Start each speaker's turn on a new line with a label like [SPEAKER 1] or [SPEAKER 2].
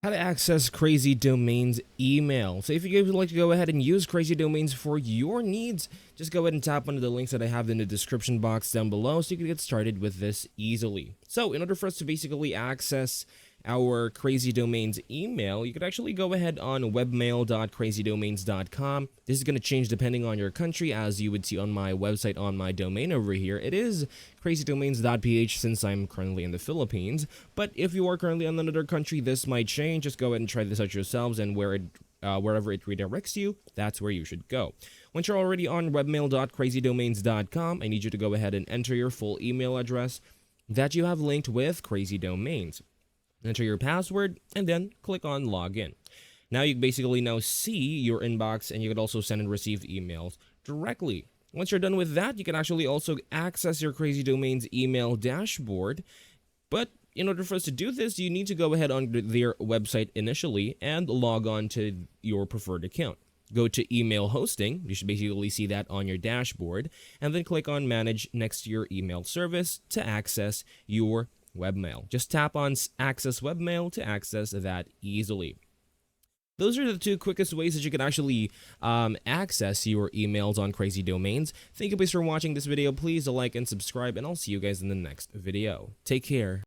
[SPEAKER 1] How to access Crazy Domains email. So if you guys would like to go ahead and use Crazy Domains for your needs, just go ahead and tap on the links that I have in the description box down below so you can get started with this easily. So in order for us to basically access our Crazy Domains email, you could actually go ahead on webmail.crazydomains.com. This is going to change depending on your country, as you would see on my website on my domain over here. It is crazydomains.ph since I'm currently in the Philippines, but if you are currently in another country, this might change. Just go ahead and try this out yourselves, and wherever it redirects you, that's where you should go. Once you're already on webmail.crazydomains.com, I need you to go ahead and enter your full email address that you have linked with Crazy Domains. Enter your password, and then click on login. Now you basically now see your inbox, and you can also send and receive emails directly. Once you're done with that, you can actually also access your Crazy Domains email dashboard. But in order for us to do this, you need to go ahead on their website initially and log on to your preferred account. Go to email hosting. You should basically see that on your dashboard, and then click on manage next to your email service to access your webmail. Just tap on access webmail to access that easily. Those are the two quickest ways that you can actually access your emails on Crazy Domains. Thank you guys for watching this video. Please like and subscribe, and I'll see you guys in the next video. Take care.